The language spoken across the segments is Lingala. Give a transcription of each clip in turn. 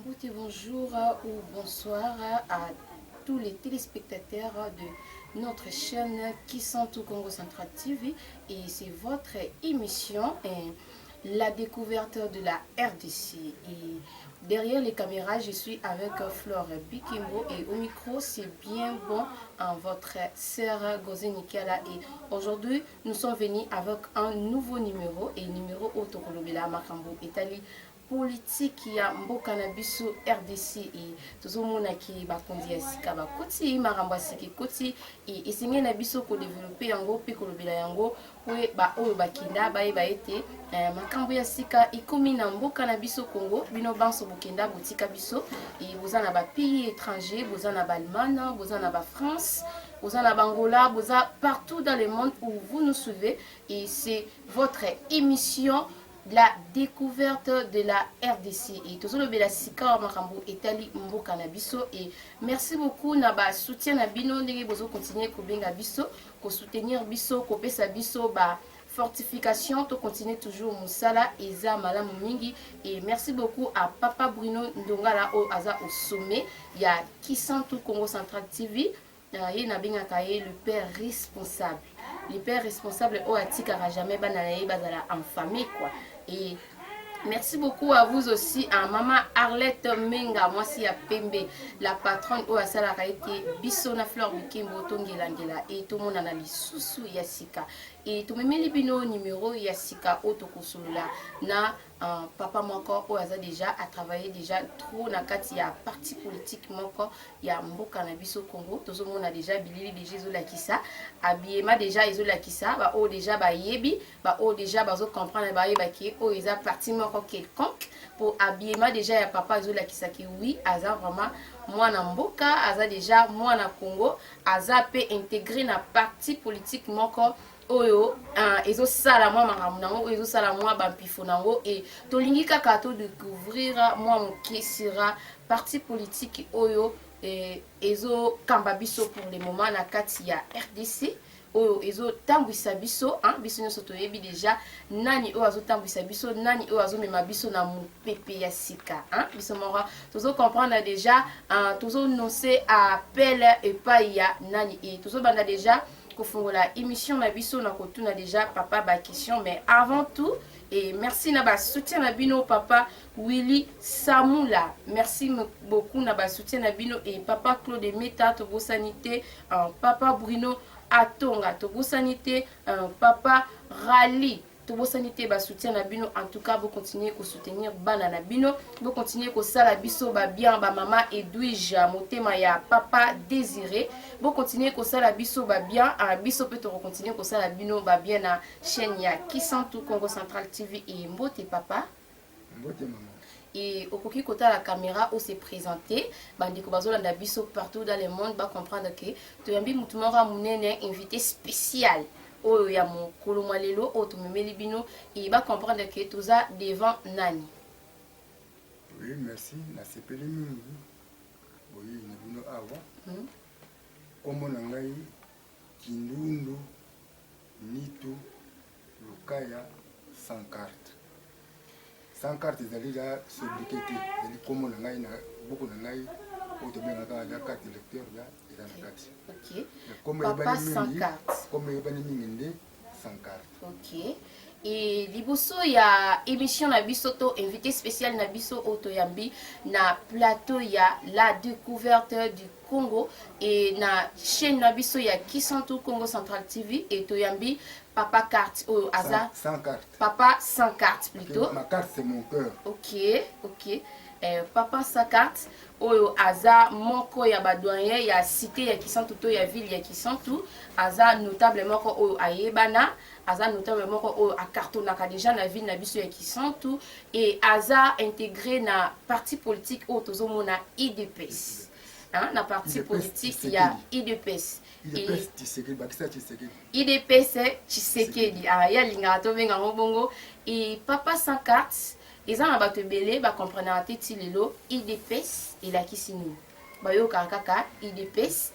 Bonjour ou bonsoir à tous les téléspectateurs de notre chaîne qui sont au Congo Central TV et c'est votre émission La découverte de la RDC et derrière les caméras je suis avec Flore Bikimbo et au micro c'est bien bon votre sœur Gozé Nikala et aujourd'hui nous sommes venus avec un nouveau numéro et numéro Otokolobela Makambo Italie politique ya mboka na biso RDC et tozomona ki bakonzi ya sika bakoti makambo asiki koti et esengi na biso ko développer yango pe kolobela yango we ba oyo bakinda bayeba ete makambo ya sika ikomi na mboka na biso Congo bino banso bokenda botika biso et boza na ba pays étrangers boza na ba Allemagne boza na ba France boza na Bangola boza partout dans le monde où vous nous suivez et c'est votre émission la découverte de la RDC et tous le bela sika makambo etali mboka na biso et merci beaucoup na ba soutien na bino ndenge bozo continuer ko benga biso ko soutenir biso ko pesa biso ba fortification to continuer toujours musala eza malamu mingi et merci beaucoup à Papa Bruno Ndongala au aza au sommet ya Kisantu Congo Central TV ye na bengaka ye le père responsable. Le père responsable au atikara jamais bananaye bazala en famille quoi. Et merci beaucoup à vous aussi, à Maman Arlette Menga, moi si à Pembe, la patronne au Asala Kaiti, Bissona Fleur Bikimbo, Tongelangela, et tout le monde en a mis sous Yassika. Et tout le monde bino numéro Yassika, Otokosulula, na papa moko au Asa déjà a travaillé déjà trop na kati ya parti politique moko ya mboka na biso Congo, tout le monde a déjà bilili déjà Zolakisa, Abiema déjà Izolakisa, ba o déjà ba yebi, ba o déjà bazo comprendre ba yeba ki o isa parti moko quelconque pour habillement déjà ya papa Zola Kisaki oui aza vraiment moi na mboka aza déjà moi na Congo aza pe intégré na parti politique moko oyo ezo sala moi makambo nango ezo sala moi bampifo nango et tolingi kaka to découvrir moi moki sera parti politique oyo ezo kamba biso pour le moment na kati ya RDC oyo ezo tambwisa biso biso nyonso toyebi déjà nani oyo azotambwisa biso nani oyo azomema biso na mopepe ya sika biso moko tozo comprendre déjà tozo noncer appel epai ya nani et tozobanda déjà kofungola émission na biso na kotuna déjà papa ba question mais avant tout et merci na ba soutien na bino papa Willy Samula merci beaucoup na ba soutien na bino et papa Claude Meta to sanité papa Bruno Atonga to sanité papa Rally to sanité ba soutien na bino en tout cas vous continuez à soutenir bana na bino vous continuez ko sala biso ba bien ba mama Edwige motema ya papa Désiré vous continuez ko sala biso ba bien biso peut continuer ko sala bino ba bien na chaîne ya Kisantu Congo Central TV et Mbote papa Mbote maman et au côté de la caméra où c'est présenté bandiko bazolanda biso partout dans le monde va comprendre que toyambi mutumora munene invité spécial oyo ya mokolo malelo oyo tumemeli bino et va comprendre que toza devant nani. Oui merci na sepeli mingi oui na bino awa kombo na ngai Kindundu Nitu Lukaya sans carte. Sans carte ezali ya sobriquet te ezali kombo na ngai na buku na ngai oyo tobengaka ya carte électeur ya eza na kati. Ok. Papa sans carte. Kombo eyebani mingi nde sans carte. Ok. Et liboso ya émission na biso to invité spécial na biso otoyambi na plateau ya la découverte du Congo et na chaîne na biso ya Kisantu Congo Central TV et toyambi papa carte ou Aza sans carte. Papa sans carte plutôt. Ma carte c'est mon cœur. Ok, ok. Papa sans carte oyo Aza moko ya badoyen ya cité ya Kisantu to ya ville ya Kisantu Aza notable moko oyo ayebana Aza notable moko oyo akartonaka déjà na ville na biso ya Kisantu et Aza intégré na parti politique oyo tozomona IDPS. Na parti politique ya IDPS. IDPS Tshisekedi ya linga to benga ngobongo et papa sans carte eza na bato ebele ba comprendre te ti lelo IDPS elakisi nini bayoka kaka IDPS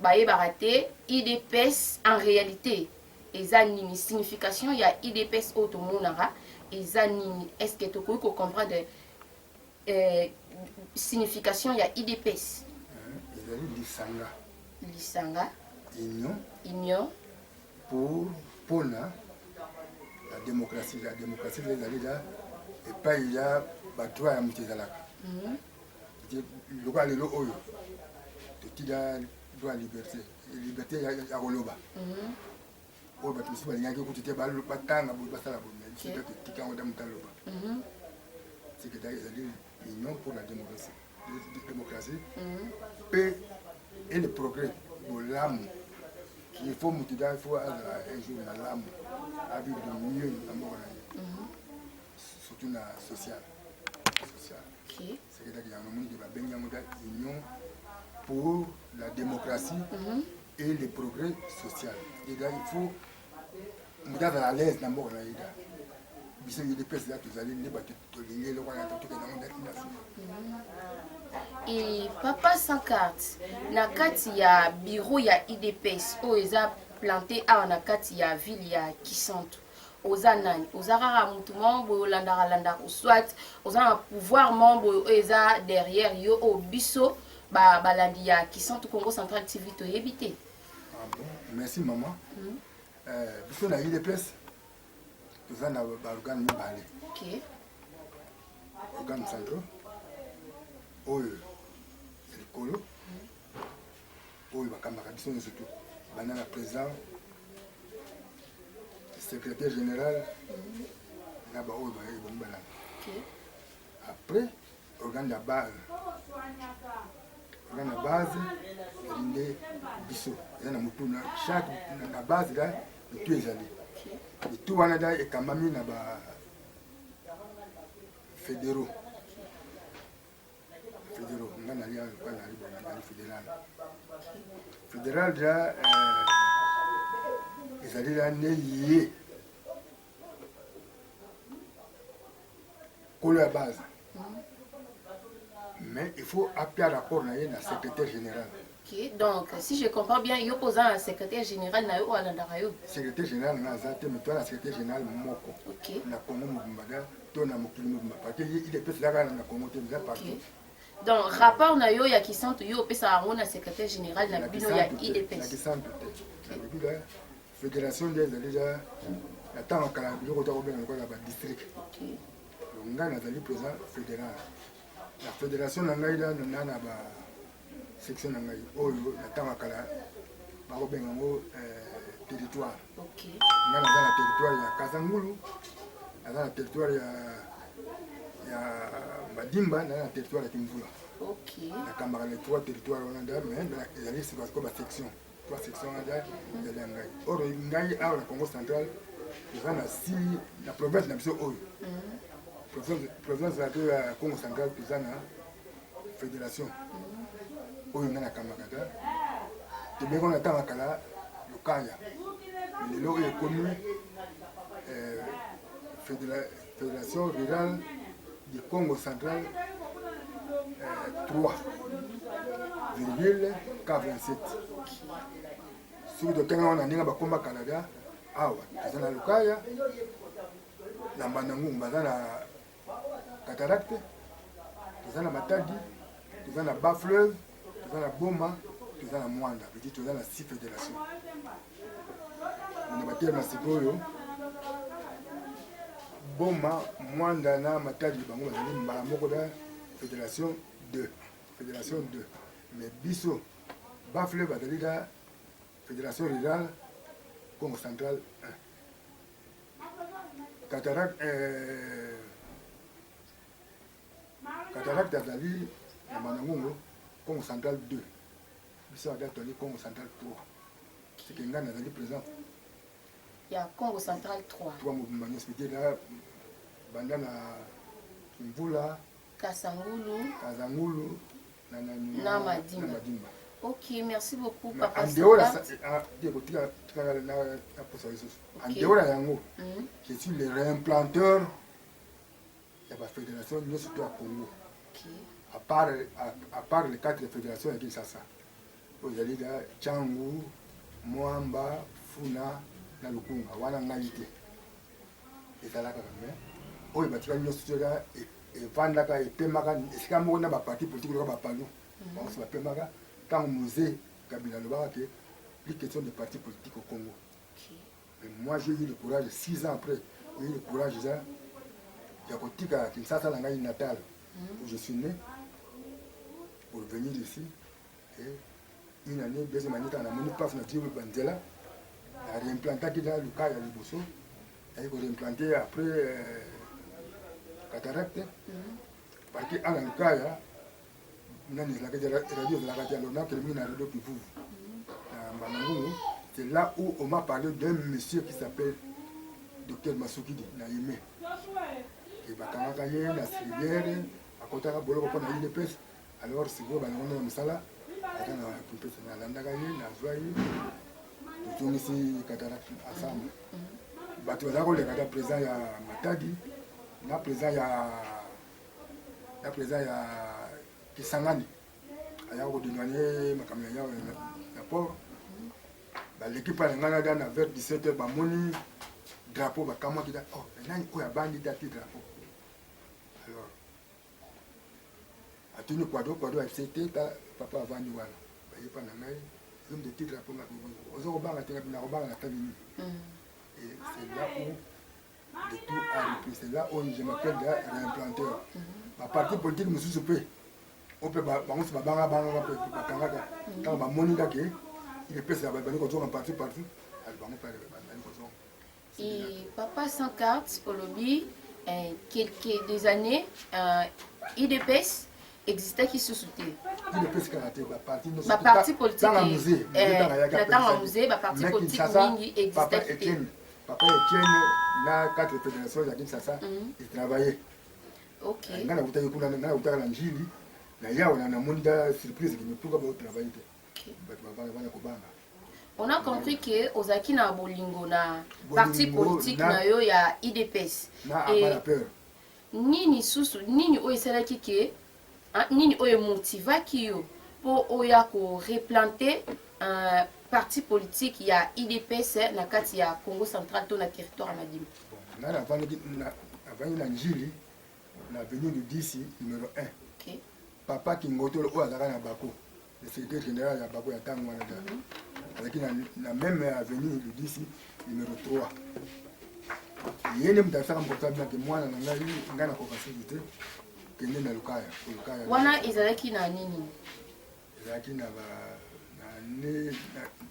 bayebaka te IDPS en réalité eza nini signification ya IDPS oyo tomonaka eza nini est-ce que tokoki kocomprendre signification ya IDPS. ezali lisanga. Lisanga. Union. Pour pona la démocratie. La démocratie ezali là epai ya bato ya moto ezalaka. Lokola lelo oyo totida droit liberté. Liberté ya koloba. Oyo bato mosusu balingaki okuti te batanga basala boye tika yango damuta loba. C'est que ezali union pour la démocratie. Paix et le progrès de l'âme. Il faut motiver, il faut un jour dans l'âme à vivre de mieux dans le surtout dans la sociale. C'est que il y a un moment qui va union pour la démocratie et le progrès social. Et là, il faut nous être à l'aise dans le monde. Et papa sans carte na kati ya bureau ya IDPS o eza planté a na kati ya ville ya Kisantu oza nani oza rara mutu membre olanda soit oza na pouvoir membre eza derrière yo o biso balandi ya Kisantu Congo Central TV to yebite. Merci maman. Biso na IDPS oza na organe mibale. OK. Organe central oyo likolo oyo bakambaka biso nyonso tu banda na président secrétaire général na baoyo bayebi balanda. Après organe ya base ezali nde biso eza na motu na chaque na base la mitu ezali mitu wana da ekambami na ba fédéraux. Fédéral déjà ezali là lié pour la base. Mais il faut appeler à rapport na secrétaire général. OK, donc si je comprends bien, il y a opposant un secrétaire général na yo alandaka yo. Secrétaire général na zate mais toi la secrétaire général moko. OK. Na Congo Mubumbada, to na mokili Mubumba parce que il est plus là na Congo te partout. Donc rapport na yo ya Kisantu yo pesa ngona secrétaire général na bino ya IDPS. La Kisantu te. La fédération des déjà la temps kala biloko to ko benga ba district. OK. Nga na zali président fédéral. La fédération na ngai là na ba section na ngai oyo na temps kala ba ko benga ngo territoire. OK. Nga na za territoire ya Kazangulu, na territoire ya Madimba, na territoire ya Kimvula. OK. Na kambaka les trois territoires on a mais ezali c'est parce que ba section, trois sections on a ya ngai. Oro ngai a na Congo central, eza na si la province na biso oyo. Province ya Congo central eza na fédération. Oyo na kambaka da. Tebeko na tanga kala lokaya. Lelo est connu Fédération rurale du Congo central 3,K27. Si vous avez un bakomba Canada, awa, vous avez Lukaya, la Manangu, vous avez la Cataracte, vous avez la Matadi, vous avez la Bas-Fleuve, vous avez la Boma, vous avez la Mwanda, vous avez la 6 fédérations. Vous avez la Sikoyo. Boma, Mwanda na Matadi, bango bazali mbala moko da fédération 2. Fédération 2. Mais biso Bafle bazali da fédération rurale Congo central 1. Cataracte azali na Manangungu Congo central 2. Biso azali Congo central 3. C'est que ngana azali présent. Il y a Congo central 3. 3 mouvements hospitaliers là, bandana Kimvula, Kazangulu, na Madimba. Ok, merci beaucoup, papa. En dehors yango, je suis le réimplanteur de la fédération de surtout à Congo. À part les 4 fédérations à Kinshasa. Vous allez là, Tchangu, Mwamba, Funa, na Lukunga, wana ngai te. Ezalaka mais oyo batika nyonso là evandaka epemaka esika moko na baparti politique loka bapano bango bapemaka ntango musée Kabila alobaka ke plus question de parti politique au Congo. Mais moi j'ai eu le courage 6 ans après, j'ai eu le courage déjà Yakotika Kinshasa na ngai natal où je suis né pour venir ici et une année deuxième année dans la moni place na Dieu Banzela a réimplanté dans le cas ya Liboso et ko réimplanté après cataracte parce que en le cas ya nani la radio de la radio lona que mina radio Kivu c'est là où on m'a parlé d'un monsieur qui s'appelle Dr Masukidi Naïmé et bakanga ye na silière à côté de boloko pour na IDPS alors c'est go bango na musala ata na IDPS na landa gaye na joie tout ici cataracte ensemble bato za ko le kata président ya Matadi na président ya Kisangani aya ko dinwane makamya ya na port l'équipe a ngana vers 17h bamoni drapeau bakama kita oh nani ko ya bandi dati drapeau alors atuni kwado FCT papa avandi wana bayepa na ngai homme de titre drapeau na ozo ko banga tenga na ko banga na tabini et c'est là où de tout a repris c'est là où je m'appelle de réimplanteur ma parti politique mususu pe on peut bango se banga pe bakanga quand bamoni dake il est passé à Babani quand on partout. Et papa sans carte au lobby, quelques des années, IDPS existait qui se soutenait. IDPS karaté, parti politique. Dans musée, parti politique existait. Papa Etienne, na 4 fédérations à Kinshasa, il travaillait. Ok. On a compris que Ozaki na bolingo na parti politique na yo ya IDPS. Nini susu nini oyesalaki ke nini oye motivaki yo po oya ko replanter un parti politique ya IDPS na kati ya Congo central to na territoire Madimba. Na avani na njili na venu du 10 numéro 1. OK. Papa Kingoto o azaka na Bako. Le secrétaire général ya Bako ya tango wana da. Avec la même avenue du 10 numéro 3. Yene mtafaka mportable que moi na ngai ngana ko facilité que ne na lukaya. Wana ezalaki na nini? Ezalaki na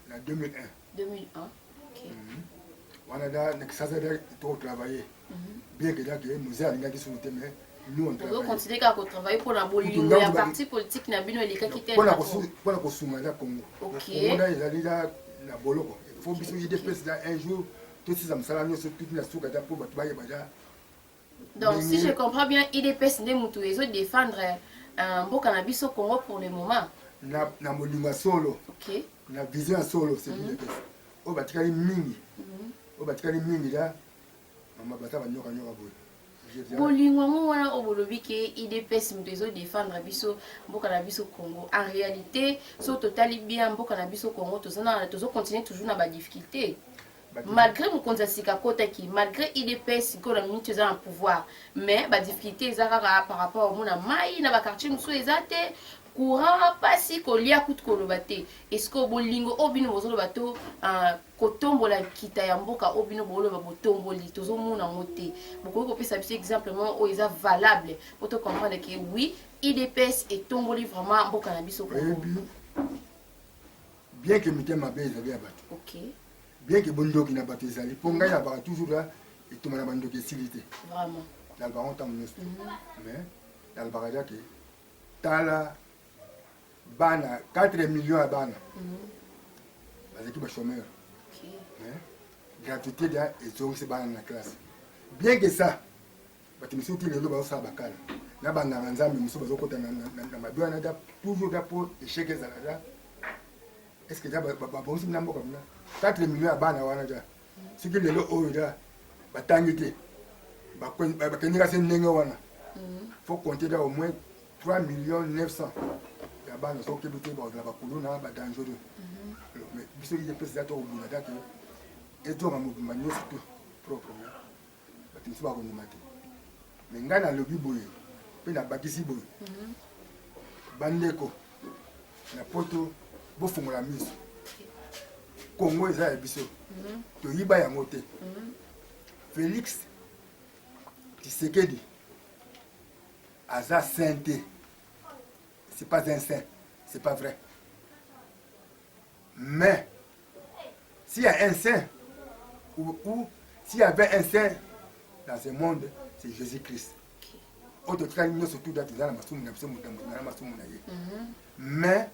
na 2001. 2001. OK. Wana da na kisasa da to travailler. Bien que là que nous a ngaki sur le mais nous on travaille. On continue à travailler pour la bolingo ya parti politique na bino elika kite. Pour la kosumala Congo. OK. On a ezali da na boloko. Il faut biso IDPS da un jour tout ça me sala nyoso toute la souka da pour bato baye bada. Donc si je comprends bien IDPS ne mutu ezo défendre mboka na biso Congo pour le moment. Na molinga solo. OK. Na vision solo c'est IDPS. O batikali mingi. O batikali mingi da mama bata banyoka boy. Bolingo ngo wana obolobi ke IDPS mtezo défendre biso mboka na biso Congo. En réalité, so totali bien mboka na biso Congo tozo continuer toujours na ba difficulté. Malgré mon konzasika kota ki malgré IDPS ko na minute za en pouvoir, mais ba difficulté ezaka par rapport au mona mai na ba quartier muso ezate courant pasi kolia kutu kolobate. Est-ce que bolingo obino bozolo bato kotombola kita ya mboka obino bolo ba botomboli tozo mona moté. Beaucoup ko pesa biso exemplement o eza valable pour te comprendre que oui, IDPS est tomboli vraiment mboka na biso Congo. Bien que mitema be ezali abato. OK. Bien que bondoki na bato ezali ponga ya ba toujours là et tout mana bandoki silité. Vraiment. Dans le baron tam nesto. Mais dans le baraja que tala bana 4 millions à bana. Bazaki ba chômeur. OK. Gratuité là et ont ces bana na classe. Bien que ça, bati misuti lelo ba sa bakala. Na bana nzambe musu bazo kota na mabwana da toujours da pour échec ezala. Est-ce que ça va bon si n'importe comme 4 millions à bana wana ja. Ce que lelo o da batangité. Ba kenira sen nenga wana. Faut compter là au moins 3 millions 900. Ya bana so kebuté ba la bakuluna ba dangereux. Mais biso il peut ça to buna da que et to ma nyos tout propre. Ba tinsu ba ko nimate. Mais ngana lobi boye pe na bakisi boy bandeko na poto bofungola miso Congo eza ya biso toyiba yango te Félix Tshisekedi aza sainté c'est pas un saint c'est pas vrai mais s'il y a un saint ou s'il y avait un saint dans ce monde c'est Jésus-Christ mais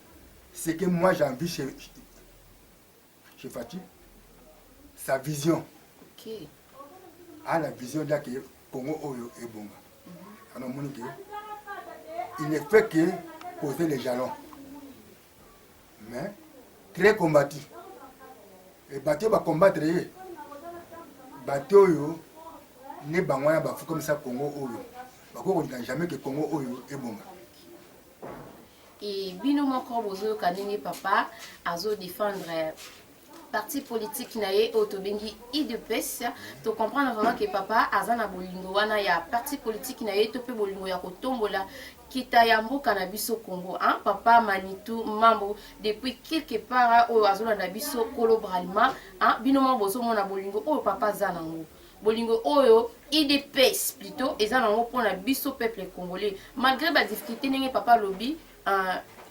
ce que moi j'ai envie chez Fatih, sa vision. La vision de que Congo est bon. Il ne fait que poser les jalons. Mais très combattu. Et bateau va combattre. Bateau ne bangoya bafu comme ça Congo oyo. Bako on jamais que Congo oyo est bon. Et bino moko bozo kanini papa azo défendre parti politique naye otobengi IDPS to comprendre vraiment que papa azana bolingo wana ya parti politique naye to pe bolingo ya kotombola kita ya mboka na biso Congo hein papa Manitou mambo depuis quelque part o azola na biso colobralement hein bino mo bozo mona bolingo o papa zana ngo bolingo oyo IDPS plutôt ezana ngo pona biso peuple congolais malgré ba difficulté ninge papa lobby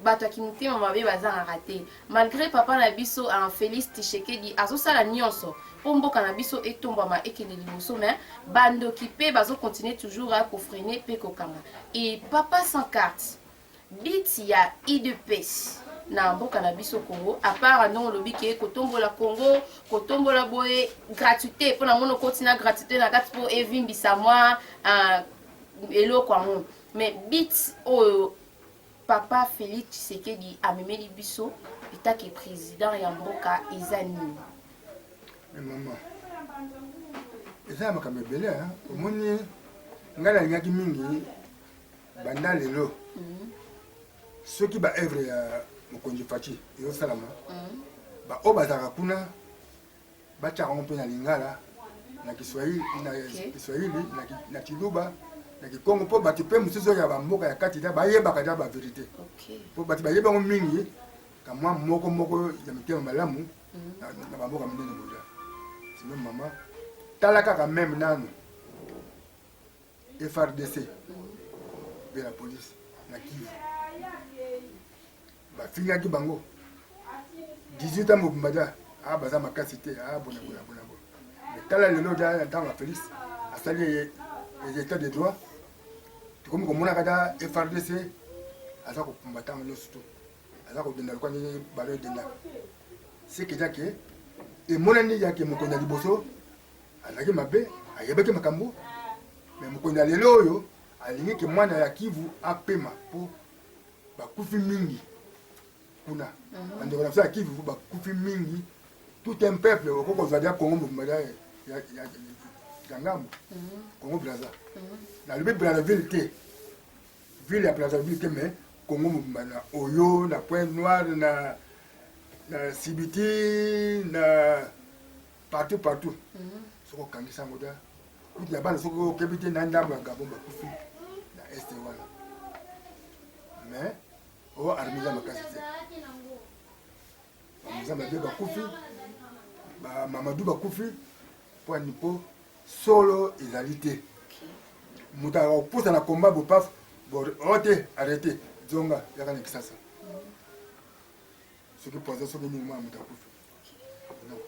bato ki mutema mabe bazanga raté malgré papa na biso en Félix Tshisekedi azosala nyonso po mboka na biso etombama ekende liboso mais bando ki pe bazo continuer toujours à freiner pe kokanga et papa sans carte bit ya IDPS na mboka na biso Congo à part non lobi ke kotombola Congo kotombola boye gratuité po na mono kotina gratuité na kati po evimbisa moi eloko amu mais bit o papa Félix Tshisekedi a memeli biso etake président ya mboka ezani maman eza makambo ebele omoni ngala ngaki mingi banda lelo soki ba œuvre ya mokonzi Faci ezosalama ba o bazaka kuna batiaka ngo mpe na lingala na Kiswahili na Kiluba na Kikongo po bati pe mususu ya bamboka ya kati ta bayebaka ta ba vérité po bati bayeba ngo mingi kamwa moko ya mitema malamu na bamboka minene boja sinon mama talaka ka même nano FRDC de la police na Kivu ba fingaki bango 18 ans mobimbaja baza makasi te bona mais tala lelo ja ntanga Félix asali les états de droit comme on a regardé FRDC aza ko combattant le surtout aza ko denda ko ni balo denda c'est que jake et monani yake mokonda liboso azaki mabe ayebaki makambo mais mokonda lelo oyo alingi ke mwana ya Kivu apema po bakufi mingi kuna ande wala sa Kivu bakufi mingi tout un peuple au Congo Congo mbada ya ngambo Congo Brazza na le Brazzaville te ville ya Brazzaville te mais Congo mbana Oyo na Point Noir na Sibiti na partout soko kangisa ngoda kuti ya bana soko kebite na ndambo ya Gabon bakufi na este wana mais o armiza makasi te armiza mabe bakufi ba Mamadou bakufi po nipo solo ezalité muta opousa na combat bopaf bote arrêter zonga yaka na Kisasa ce qui pose sur le mouvement muta kufi non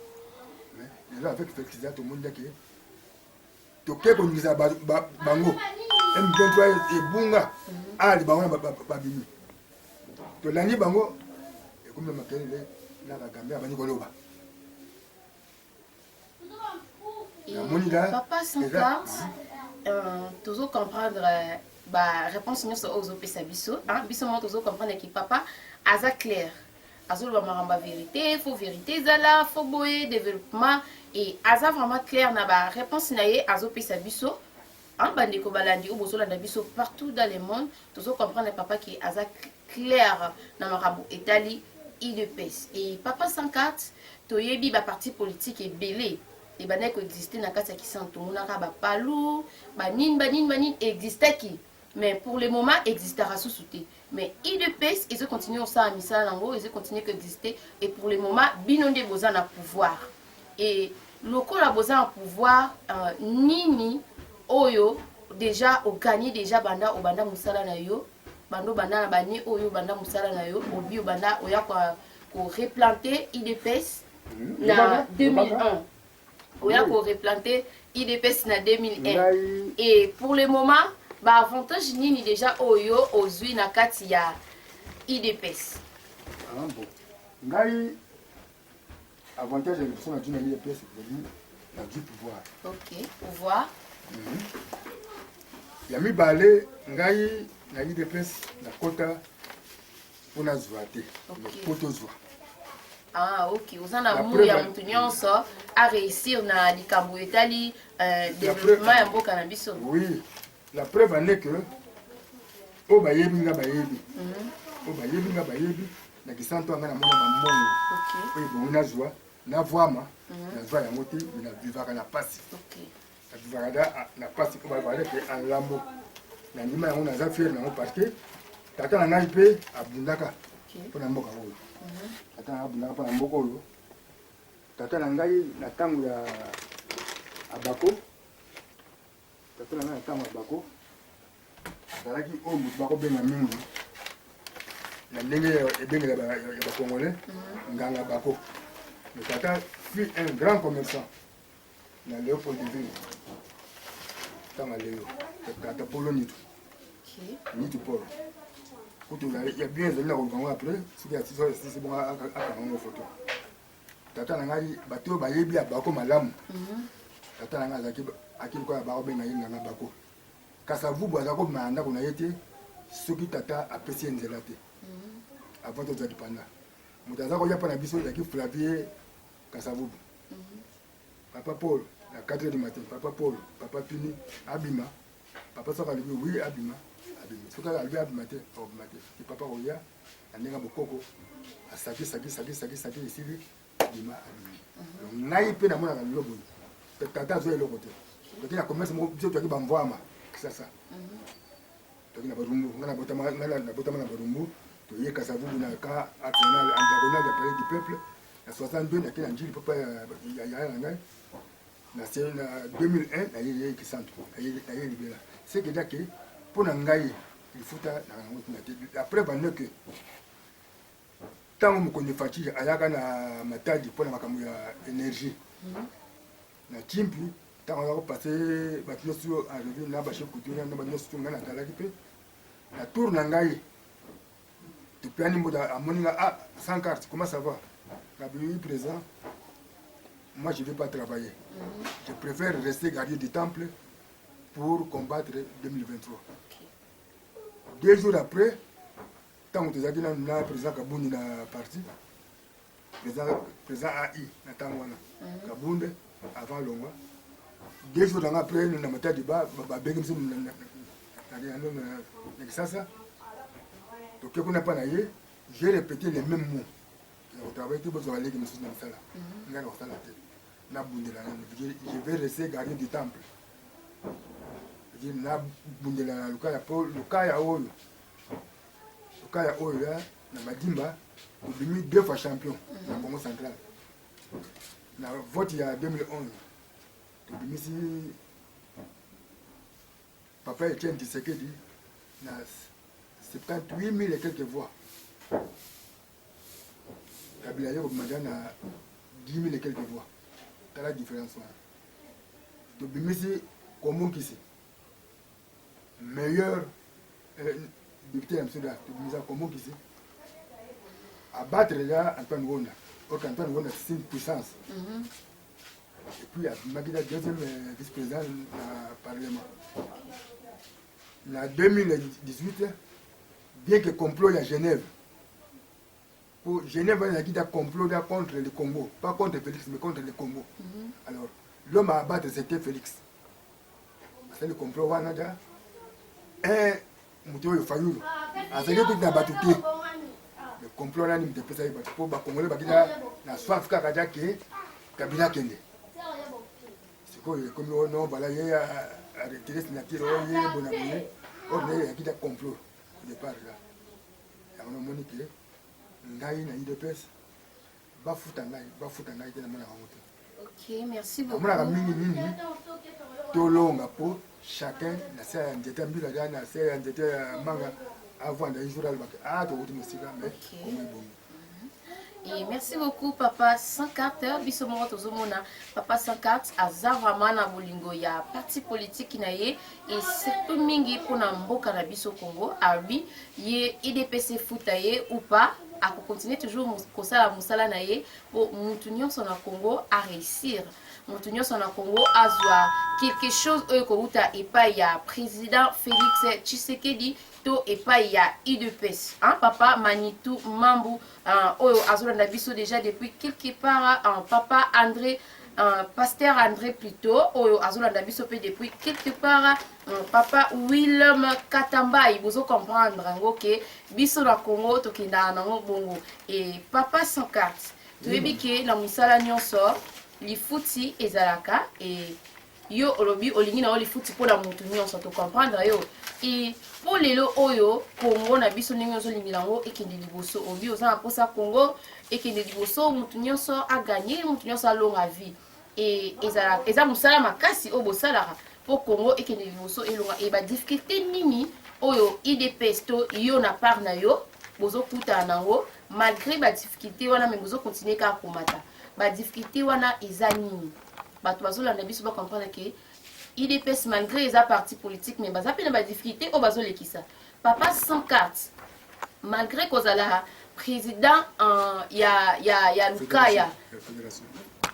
mais là avec Félix tout le monde dit que to keko ngisa bango M23 et bunga ali bango babimi to lani bango et comme makelele na Gambia bani koloba papa sans carte toujours comprendre ba réponse nous aux opesa biso hein biso mo toujours comprendre que papa aza clair azolo ba maramba vérité faux vérité zala faux boye développement et aza vraiment clair na ba réponse naie azopesa biso hein bandeko balandi obozola na biso partout dans le monde toujours comprendre papa qui aza clair na makambo etali IDPS et papa sans carte toyebi ba parti politique et belé et baneko exister na kati ya kisanto monaka ba palu banine existe qui mais pour le moment existera sous sauté mais IDPS ils continuent ça à misala nango ils continuent que exister et pour le moment binonde boza na pouvoir et lokola boza na pouvoir nini oyo déjà au gagné déjà banda au banda musala na yo bando banda na bani oyo banda musala na yo obi banda oya ko replanter IDPS na 2001 oya ko replanter IDPS na 2001 et pour le moment ba avantage nini déjà oyo ozui na kati ya IDPS bon ngai avantage de son na IDPS na du pouvoir OK pouvoir ya mibale ngai na IDPS na kota pona zwa te poto zwa ok ozana mu ya mutu nyonso a réussir na likambo etali développement ya mboka na biso oui la preuve en est que o bayebi nga bayebi o bayebi nga bayebi na kisanto anga na mona mamono oyo bongo nazwa na vwama nazwa yango te na vivaka na pasi na vivaka na pasi po babale ke enlambo na ndima yango naza fier nango parce que tata na ngai mpe abundaka mpona mboka oyo tata na abundaka mpona mboka oyo tata na ngai na ntango ya abako tata na ngai na ntango ya bako azalaki oyo motu bakobenga mingi na ndenge ebengela ya bakongolais nganga bako le tata fut un grand commerçant na Léopoldville ntango ya lelo tata polo nitu polo kutu ya bien ezali na kolukango après soki asisi bongo akangango foto tata na ngai bato oyo bayebi ya bako malamu tata na ngai azalaki akili koya bakobenga ye nganga bako kasavubu aza komaya ndako na ye te soki tata apesi ye nzela te avant tozalaki panda moto aza koya mpa na biso ezalaki Flavie Kasavubu papa Paul na 4h du matin papa Paul papa Pini abima papa soki alobi oui abima soki alobi abima te abima te ti papa koya na ndenge bokoko asaki esili abima ngai mpe namonaka lelo boye tata azwa eloko te toki na commerce moko biso toki bamvwama kisasa toki na barumbu ngai nabotama na barumbu toye Kasavubu na ka en diagonale ya palais du peuple na 62 nake na njili papa ya na ngai na 2001 na ye kisantu na ye libela c'est que dake mpona ngai lifuta na yango tina te après bande que ntango mokonzi faci ayaka na matadi mpona makambo ya énergie na timpi ntango aza kopase bato nyonso arrivé na bachef couture na bato nyonso ngai natalaki mpe na tour na ngai topiani mboto amoni nga sans carte comment ça va Gabriel présent moi je ne vais pas travailler je préfère rester gardien du temple pour combattre 2023 2 jours après tant que tozalaki na président Kabunde na parti président AI na ntango wana Kabunde avant Longwa 2 jours après na matadi babengi biso na Kisasa toke kuna pa na ye j'ai répété les mêmes mots au travail tout besoin aller que monsieur na sala nga na sala te na bundela je vais rester gardien du temple je na bundela na lukaya Paul lukaya oyo na Madimba obimi 2 fois champion na Congo central na vote ya 2011 obimi si papa Etienne Tshisekedi na 78 000 et quelques voix. Kabila Yoko Madana 10 000 et quelques voix. T'as la différence. Donc, Bimisi, comment qui c'est meilleur député Amsterdam, comment qui c'est abattre là Antoine Wona. Or qu'Antoine Wona, c'est une puissance. Et puis, il y a le deuxième vice-président du Parlement. En 2018, bien que complot à Genève, pour Genève, il y a un complot contre le Congo, pas contre Félix, mais contre le Congo. Alors, l'homme à abattre, c'était Félix. C'est le complot, un mouton Fayoulou. À ce que tu as battu, le complot là, il me dépêche pour les Congolais, la soif Kakaja qui est Kabila Kende. C'est quoi, comme non, voilà, il y a retiré signature, il y a bonabonné. ordinaire ya kita complot au départ là yango na moni ke ngai na IDPS bafuta ngai te na mona yango te. Ok, merci beaucoup. Namonaka mingi tolonga po chacun na se ya nzete ya mbila ja na se ya nzete ya manga avanda un jour alobaki tokoti mosika mais komo ebongi. Et merci beaucoup papa Sankarte biso moko tozomona papa Sankarte aza vraiment na bolingo ya parti politique na ye et surtout mingi pona mboka na biso Congo abi ye IDPS futa ye ou pas a continuer toujours kosala musala na ye pour mutu nyonso na Congo a réussir mutu nyonso na Congo azwa quelque chose oyo kouta epai ya président Félix Tshisekedi to epai ya IDPS papa Manitou Mambu oyo azolanda biso déjà depuis quelque part papa André pasteur André plutôt oyo azolanda biso pe depuis quelque part papa Willem Katambai bozo comprendre ngo ke biso na Congo tokenda nango bongo et papa Sankarte toyebi ke na misala nyonso lifuti ezalaka et yo olobi olingi na lifuti pour la mutu nyonso to comprendre yo et pour lelo oyo Congo na biso ndenge ozolingi nango ekende liboso obi oza na posa Congo ekende liboso mutu nyonso a gagner mutu nyonso a longa vie et eza musala makasi o bosalaka pour Congo ekende liboso elonga et ba difficulté nini oyo IDPS to yo na part na yo bozo kuta nango malgré ba difficulté wana mais bozo continuer ka komata ba difficulté wana eza nini bato bazolanda biso ba comprendre que IDPS malgré eza parti politique mais baza pe na ba difficulté o bazolekisa papa Sankarte malgré kozala président ya Lukaya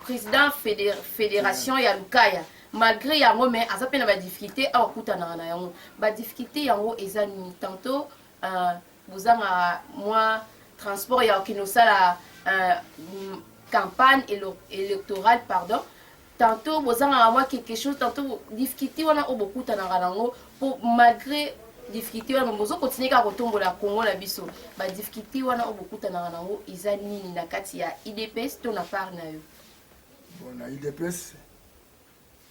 président fédération ya Lukaya malgré yango mais aza pe na ba difficulté awa kutana na yango ba difficulté yango eza nini tantôt bozanga moi transport ya okinosala campagne électorale pardon tantôt bozanga moi quelque chose tantôt difficulté wana o bokutana nango pour malgré difficulté wana bozo continuer ka kotombola Congo na biso ba difficulté wana o bokutana nango eza nini na kati ya IDPS to na part na yo. Bon na IDPS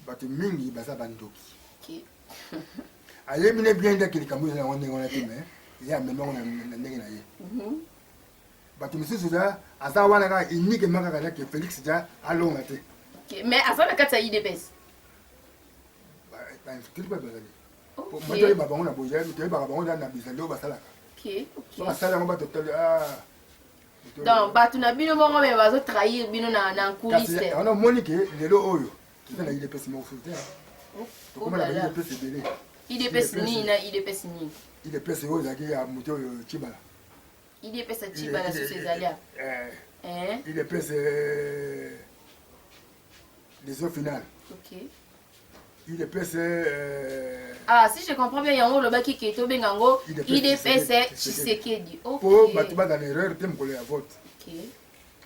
bato mingi baza bandoki. OK. Ayemine bien da kilikambo na ngone ngona te mais ya mema ngona ndenge na ye. Bato misusu za aza wana ka unique maka ka ke Félix ja alonga te. OK, mais aza na kati ya IDPS. Ba inscrit ba bazali. Moi je ba bango na boja, je ba bango na bizalo basala. OK, OK. Basala ngo ba total donc bato na bino mongo me bazo trahir bino na coulisse. On a Monique lelo oyo. Qui fait la IDPS mo fulte. Comment la IDPS belé. IDPS ni na IDPS ni. IDPS oyo zaki ya moto Chibala. IDPS Chibala sur ces aléas. IDPS les eaux finales. OK. IDPS si je comprends bien yango le baki keto bengango IDPS Tshisekedi. OK. Pour batuba dans l'erreur tem ko le vote. OK.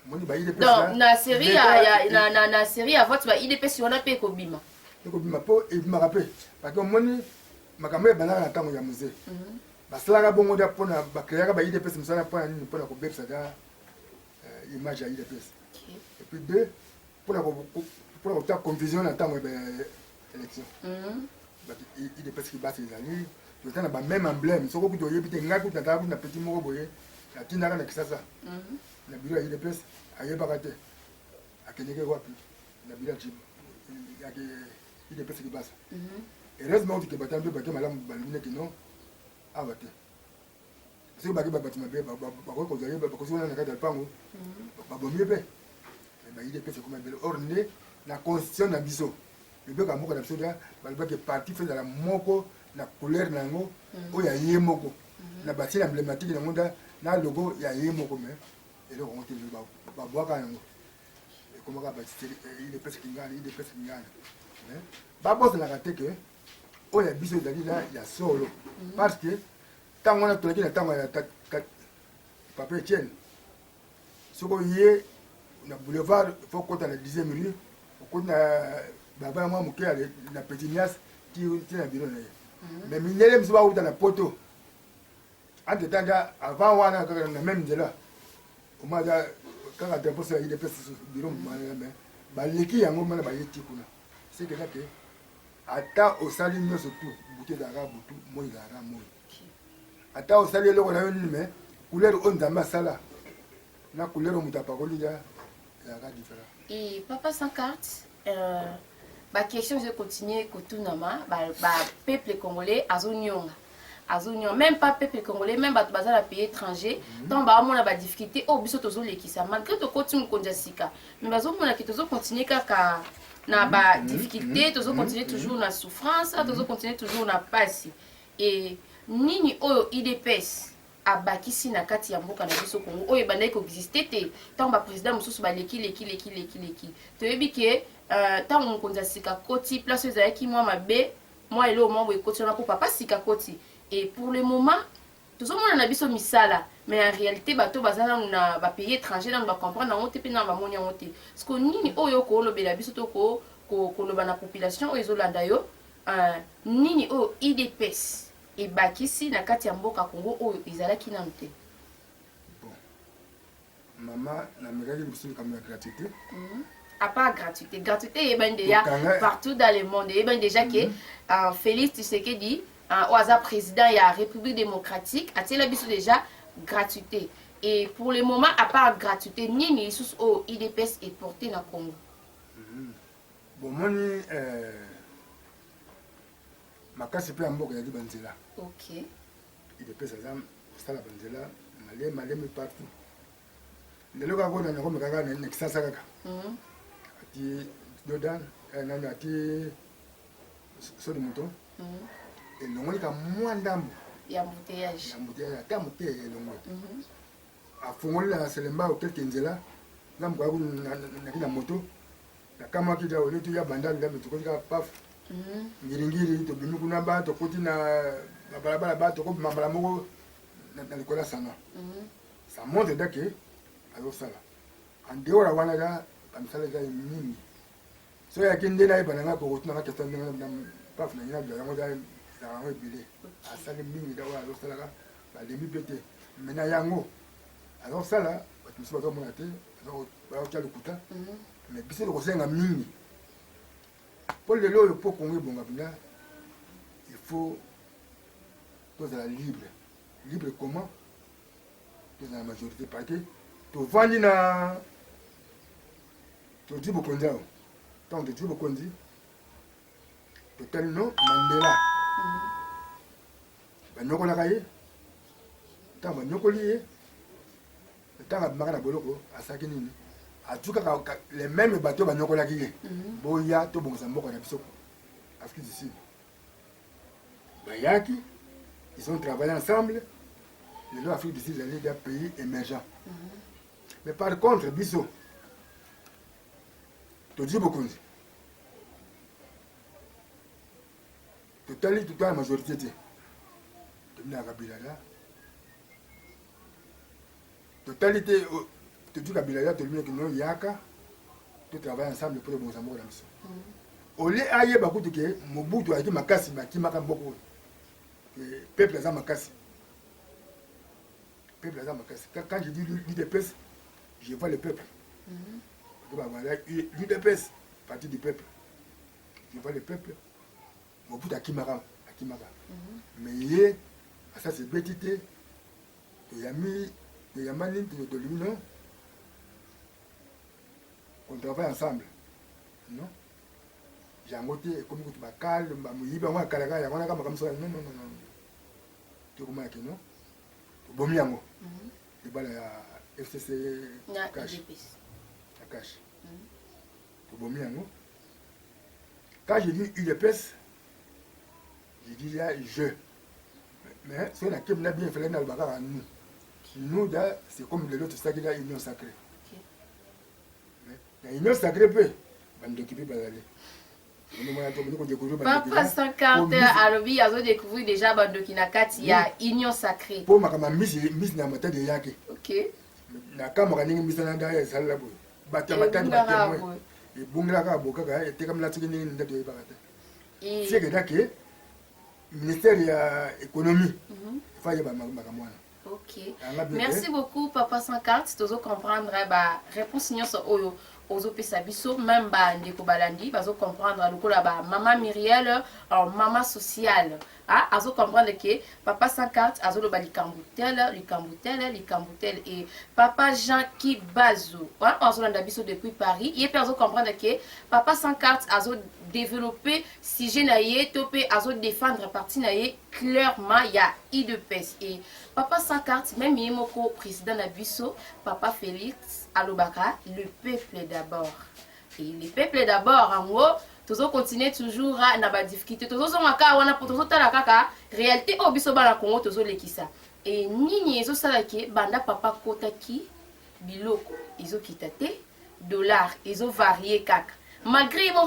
Moni ba IDPS. Donc na série na série à vote ba IDPS wana pe ko bima. Ko bima po e bima rapé parce que moni makambe bana na tango ya musée. Basalaka bongo da pona ba créaka ba IDPS musala pona nini pona ko bepsa da image ya IDPS. OK. Et puis deux pona ko ta confusion na tango ba élection. IDPS qui bat les alliés, tu as le même emblème. Ce que tu as dit, tu as un petit mot, tu as dit, tu as dit, ça. Le bureau IDPS a été baraté. À Kenyeke Wapi, le bureau IDPS qui passe. Et heureusement, tu as battu un peu, tu as malade, tu non, à battre. Si vous avez battu ma bébé, vous avez battu ma bébé, vous avez IDPS c'est comme un bel ordonné, la constitution d'un biseau. Le bec à moko na biso ba le parti fait dans la moko na couleur nango o ya yemoko na bâti emblématique na monde na logo ya yemoko mais et le on te ba boaka nango et comment ka bâti il est presque ngana il est presque ngana ba boss na raté que o ya biso dali là ya solo parce que tant on a tolaki na tango ya papa Etienne soko yé na boulevard faut qu'on la 10e rue qu'on a baba moi moké na petit nias qui na bureau na ye mais minele mso ba uta na poto ante tanga avant wana na même de là au moins quand on dépose IDPS bureau mais ba leki yango mana ba yeti kuna c'est que là que ata osali nyonso tu butu ezalaka butu moi ezalaka moi ata osali eloko na yo nini me couleur oyo nzambe asala na couleur oyo moto apakoli ya ezalaka différent. Et papa sans carte, ma question je continue kotunama peuple congolais azonyonga. Même pas peuple congolais, même dans les pays étrangers, tant bah on a des difficultés au biso tozo lekisa malgré to continue konja sika. Mais bazo mona ki tozo continuer kaka na ba difficulté, tozo continuer toujours na souffrance, tozo continuer toujours na passe. Et nini oyo idps abakisi na kati ya mboka na biso Congo oyo bandai ko exister te tant ba président mususu ba leki toyebi ke tant on konza sika koti place ezalaki moi mabe moi elo mo boy koti na ko papa sika koti. Et pour le moment tout le monde a biso misala mais en réalité bato bazana na ba pays étranger na ba comprendre na moté pe na ba monia moté parce que nini oyo ko lobela biso to ko loba na population oyo ezolanda yo nini oyo idps et bakisi na kati ya mboka Congo oyo ezalaki nanu te. Bon maman na mekaki biso comme la gratuité. À part gratuité et ben déjà partout dans le monde et ben déjà que Félix Tshisekedi au hasard président et la République démocratique a t biso déjà gratuité et pour le moment à part gratuité nini sous au IDPS est porté na Congo. Bon moni makasi pe mboka ya banzela. OK. IDPS azam sala banzela maleme partout. Lelo ka kona na komeka kana na kisasa kaka. Ati Jordan nani ati sodi moto. Et l'on ka moins d'ambo. Il y a embouteillage. Ata moté longo. A fongoli na selemba o quelque nzela. Na mko na moto. Na kama kija ole tu ya bandali la metuko ka paf. Ngiringiri to binu kuna ba to koti na barabara ba to ko mambala moko na likola sana. Ça montre que alors ça là. En dehors la wana da amsala ga mingi. So ya kinde na ibana ko kotuna ka kestan na paf na ina yango da na rebile. Asali mingi da wa alors ça là ba demi pété. Mena yango. Alors ça là, tu sais pas comment on a été, alors ba o le kuta. Mais biso ko senga mingi. Pour le lot pour Congo bonga bina, il faut tous la libre. Libre comment? Tous la majorité parti. To vandi na to dibo konzao. Tant de dibo konzi. To tali no Mandela. Ba nyoko la kaye. Tant ba nyoko lié. Tant ba makana boloko asaki nini. En tout cas, les mêmes bateaux ba nyoko la kiye. Boya to bongisa mboko na biso. Afrique du Sud. Bayaki, ils ont travaillé ensemble. L'Afrique du Sud est un pays émergent. Mais par contre, biso, to dis beaucoup. Totali, toute la majorité. Tu n'as Kabila là. Totalité, tu dis Kabila là, tu dis que nous, Yaka, tu travailles ensemble pour le bon amour. Au lieu d'aller à Bakoutuke, Mobutu a dit Makasi, qui m'a beaucoup. Peuple a Makasi. Peuple a Makasi. Quand je dis l'UDPS, je vois le peuple. L'UDPS, partie du peuple. Je vois le peuple. Mobutu a Kimara. Mais hier, ça c'est bêtité. Il y a mis, il y a manine de l'union. On travaille ensemble. Non? J'ai ngoté comme tu vas calme, muyiba moi kalaga ya wana kama comme ça non. Tu comment que non? Bomiango. Tu bala ya FCC cash. Cash. Tu bomiango. Quand je dis UDPS, je dis là je. Mais c'est la qui m'a bien fait dans le bagarre à nous. Nous c'est comme l'autre ça qui est union sacrée. Mais union sacrée peut bandokipi balale. Papa 50 Arobi a découvert déjà Bandokina Kati, il y a union sacrée. Pour ma mise na mata de yake. OK. Na kamera ningi mise na ndaya sala bo. Batani batemo. Et bungla ka boka ka et comme la tsini ndato yibakata. C'est que dake ministère ya économie. Faye ba makamwana. OK. Merci beaucoup Papa 50, tu dois comprendre ba réponse nyonso oyo ozopesa biso même bandeko balandi bazocomprendre lokola bamama Myriel mama sociale azocomprendre ke papa sans carte azoloba likambo tel et papa Jean Kibazo azolanda biso depuis Paris ye mpe azocomprendre ke papa sans carte azodévelopper sujet na ye to mpe azodéfendre parti na ye clairement ya IDPS et papa sans carte même ye moko président na biso papa Félix alobaka le peuple d'abord et le peuple d'abord en gros toujours continuer toujours na ba difficulté toujours zonga wana pour toujours tala kaka réalité au biso bana Congo toujours lekisa et nini ezo sala ke banda papa kotaki biloko ezo kitate dollar ezo varier kaka malgré mon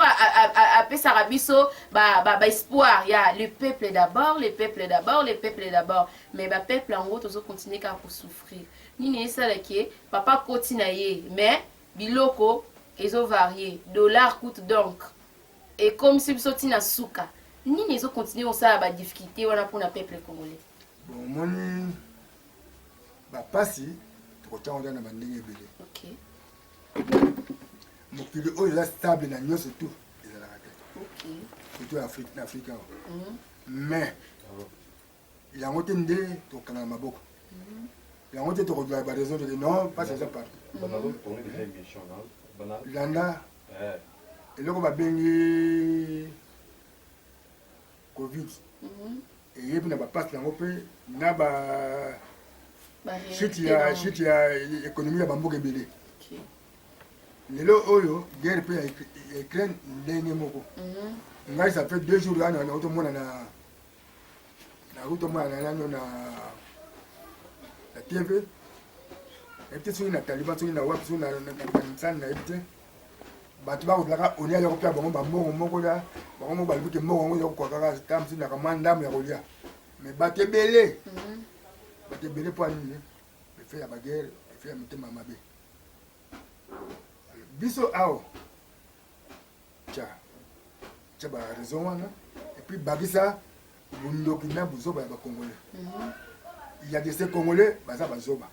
pesa rabiso ba espoir ya le peuple d'abord mais ba peuple en gros toujours continuer ka pour souffrir nini sala ke papa koti na ye mais biloko ezo varier dollar coûte donc et comme si vous na souka nini ezo continuer on ça ba difficulté wana pour na peuple congolais bon moni ba pasi to ko na bandenge ebele OK mokili oyo eza stable na nyonso tout ezalaka te OK surtout na Afrique mais yango te nde tokanga maboko yango te tokozwa ba raison de non pas ça partout landa eloko babengi covid eyebi na bapasi yango mpe na chute ya économie ya bamboka ebele lelo oyo guerre mpe ya Ukraine ndenge moko ngai ça fait 2 jours wana nautomona nano na TV eyebi te soki na Taliban soki na wapi soki na Afghanistan nayebi te bato bakozalaka olia yoko mpe bango bambongo moko da bango moko balobi ke mbongo yango yoko kaka tamsi na kama ndamu ya kolia mais bato ebele mpo anini efe ya bagere efe ya mitema mabe biso awa tya ba raison wana epuis bakisa bundoki na buzoba ya bakongolais il y a de ces congolais baza bazoba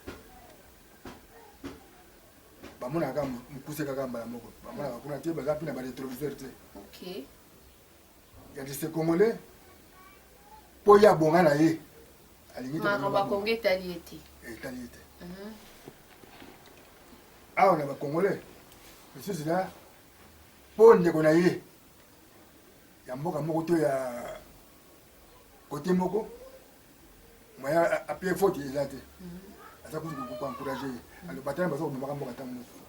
bamonaka mokuse kaka mbala moko bamonaka kuna te baza mpina barétroviseur te OK ya de ces congolais mpo ya bonga na ye alingi bakongo etali ete awa na bakongolais misusu na mpo ndeko na ye ya mboka moko to ya kote moko moya apie faute eza te aza kutu koencourage ye alobata na baza kobomaka mboka ntango mosusu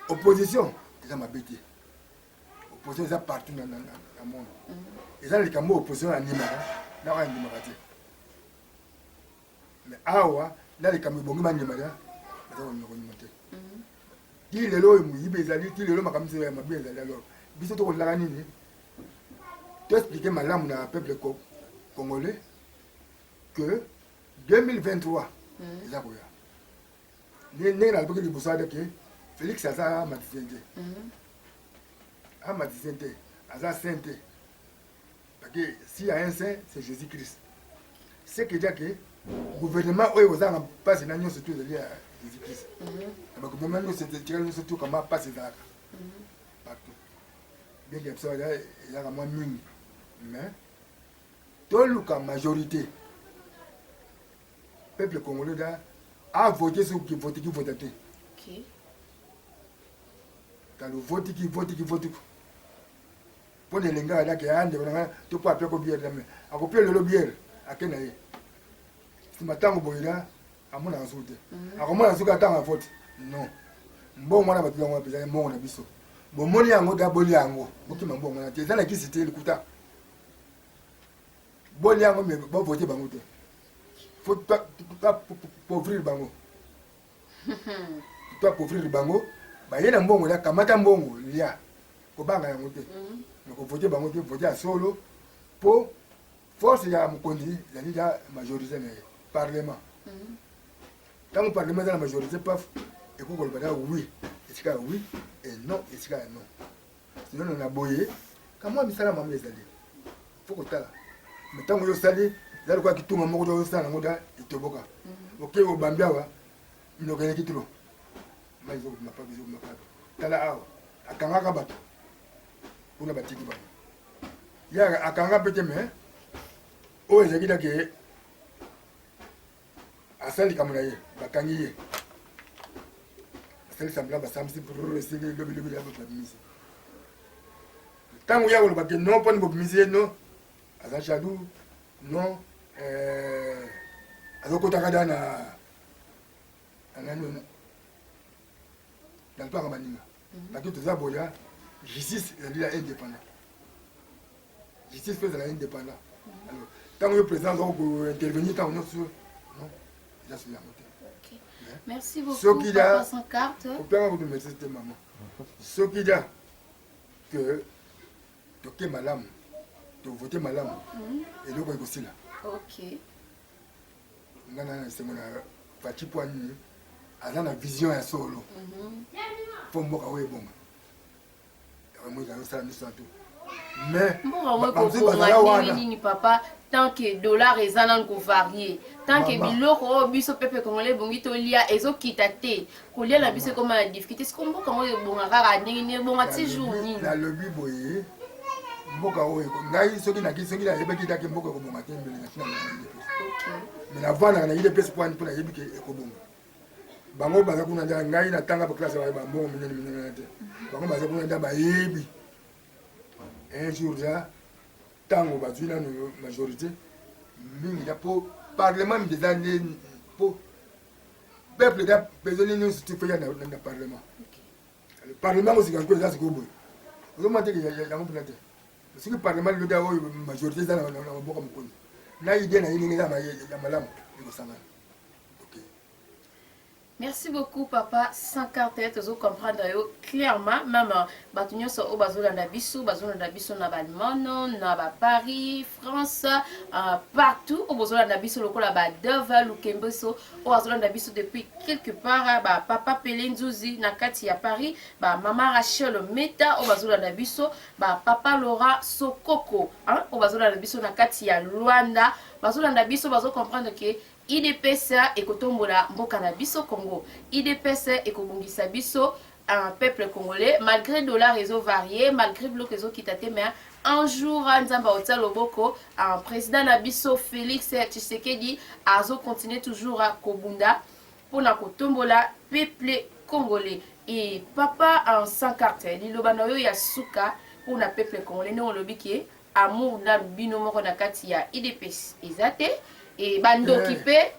opposition eza mabe te opposition eza partout na monde eza na likambo opposition andimaka na oyo andimaka te mais awa na likambo ebongi bandimaka baza kondima te ti lelo oyo moyibi ezali ti lelo makambo ya mabe ezali alors biso tokolaka nini toexplike malamu na peuple congolais que 2023 eza koya ndenge naloboki liboso ade ke Félix aza amatisien te aza saint te parce que s'il y a un saint c'est Jésus-Christ ce que dia ke gouvernement oyo kozanga mpasi na nyonso tu ezali ya Jésus-Christ na bagouvernement nyonso etikali nyonso tu kama mpasi ezalaka partout bien que biso ezalaka mwa mingi mais toluka majorité peuple congolais da a voté sur qui vote te OK quand le vote qui vote pour les lenga là qui ande na to pa pe ko bière mais akopie le bière akena ye si matango boyira amona nsulte akomona nsuka tanga vote non mbo mwana batula mwa pesa mbongo na biso bomoni yango da boli yango bokima mbongo na te ezala kisite likuta boli yango me bo voter bango te faut pas pauvrir bango toi pauvrir bango ba yena mbongo ya kamata mbongo lia ko banga yango te ko voter bango te voter solo po force ya mukondi ya majorité na parlement tant parlement dans la majorité paf et ko ko bada oui esika oui et non esika non sinon on a boyé comment misala mamu ezali faut ko tala mais tant yo sali zali kwa kitunga moko do sala ngoda itoboka OK o bambiawa inokene kitro mai ezokobima pape ezokobima pape tala awa akangaka bato mpona batiki bango ye akanga mpe te me oyo ezalaki dake asali likambo na ye bakangi ye asali sambla basambisi esili lobilobi ya babimisi ntango ya koloba ke non mponi bobimisi ye non aza jaloux non azokotaka da na nani na mpanga baninga baki toza boya justice ezali ya indépendant justice mpe ezala indépendant alors ntango yo président azoko kointervenir ntango nyonso non eza soli yango te. Merci beaucoup, Papa sans carte. Opéra vous mettez cette maman. Ce qui dit que tu es malade, tu votes malade, et donc il aussi là. Ok. Nana c'est mon parti pour nous. À la vision à solo. Faut me voir où bon. Moi j'ai ça nous tout. Mais bon, papa. Tant que dollar est en varié, tant que biloko biso pepe congolais bongi to lia ezo kitate ko lia la biso comme la difficulté ce qu'on comment bonga kaka ndenge bonga ti jour ni na lobi boye mboka oyo ngai soki na kiso kila yebe kitake mboka ko bonga tembele na final OK mais la vana na ile pesa point pour na yebi ke ko bonga bango baza kuna nda ngai na tanga ba classe ba mbongo minene te bango baza kuna nda ba yebi un jour là tango bazwi nano majorité mingi da po parlement des années po peuple da besoin nous soutenir dans le parlement le parlement aussi quand ça c'est comme vous mentez que y a un plan parce que le parlement le da majorité dans la boka mkono na idée na yini ngama ya malamu iko sana. Merci beaucoup, papa. Sans carte, vous comprendre clairement. Maman, batunyo so obazola na biso na Balmono, na Paris, France, partout. Obazola na biso lokola ba Deva, Lukembeso, obazola na biso depuis quelque part. Ba papa Pelenzouzi na kati ya Paris, ba maman Rachel Meta, obazola na biso, ba papa Laura Sokoko, hein, obazola na biso na kati ya Luanda. Bazola na biso bazo comprendre que IDPS ekotombola mboka na biso Congo. IDPS ekobongisa biso un peuple congolais malgré dollars réseaux variés, malgré bloc réseau kitate mais un jour nzamba otsa loboko un président na biso Félix Tshisekedi azo continuer toujours à kobunda pour na kotombola peuple congolais et papa en sans carte liloba na yo ya suka pour na peuple congolais no lobiki amour na bino moko na kati ya IDPS ezate et bandoki pe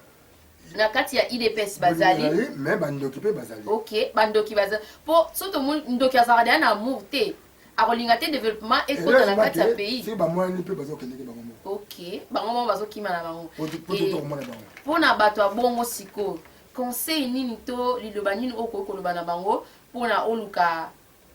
na kati ya IDPS bazali mais bandoki pe bazali OK bandoki bazali pour surtout ndoki azarada na amour te akolinga te développement et kota na kati ya pays c'est ba moi ni pe bazo keneke bango OK bango mo bazo kima na bango pour na bato ya bongo siko conseil nini to liloba nini oko koloba na bango pona oluka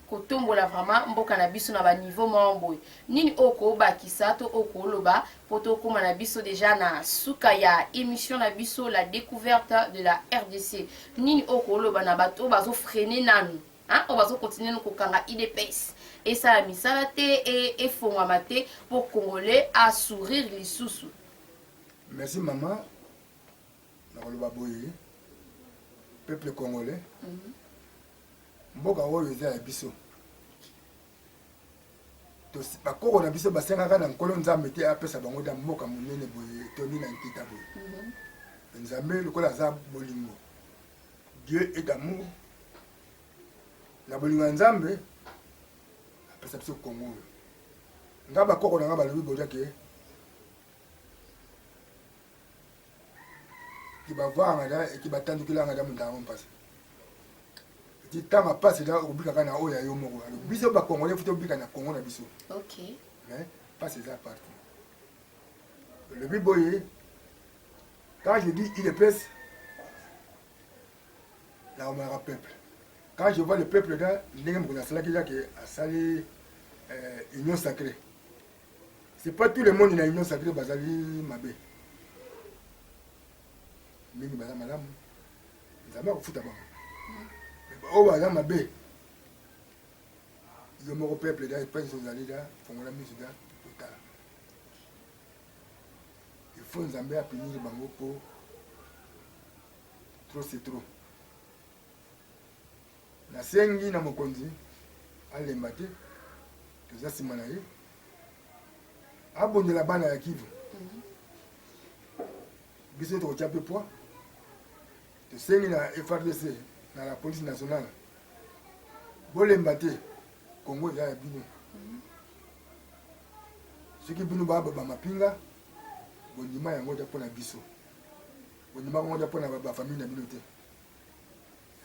kotombola vraiment mboka na biso na ba niveau mamboy nini oko bakisa to oko loba poto koma na biso déjà na suka ya émission na biso la découverte de la RDC nini oko loba na bato bazo freiner nanu hein on bazo continuer ko kanga IDPS et ça la misala te et fongwa mate pour congolais à sourire les sous. Merci maman na loba boye peuple congolais mboka oyo eza ya biso bakoko na biso basengaka na nkolo nzambe te apesa bango da mboka monene boye toni na nkita boye nzambe lokola aza bolingo Dieu est amour na bolingo ya nzambe apesa biso kongo oyo nga bakoko na nga balobi boja ke kibavanga da ekibatandukilanga da mundango mpasi tanga passe là obika kana oya yo moko biso ba congolais futo obika na Congo na biso OK mais passe ça partout le biboye quand je dis il est pèse là on me peuple quand je vois le peuple là ndenge mo na sala ki que a sali union sacrée c'est pas tout le monde na union sacrée bazali mabe mingi baza malamu nzamba kufuta bango oh baza mabe yo moko peuple da pense ozali da fongola miso da total il faut nzambe apinir bango po trop c'est trop nasengi na mokonzi alemba te toza nsima na ye abondela bana ya Kivu biso tokotia mpe poids tosengi na FRDC na la police nationale bolemba te Congo eza ya bino soki bino bamapinga bondima yango eza mpona biso bondima yango eza mpona bafamille na bino te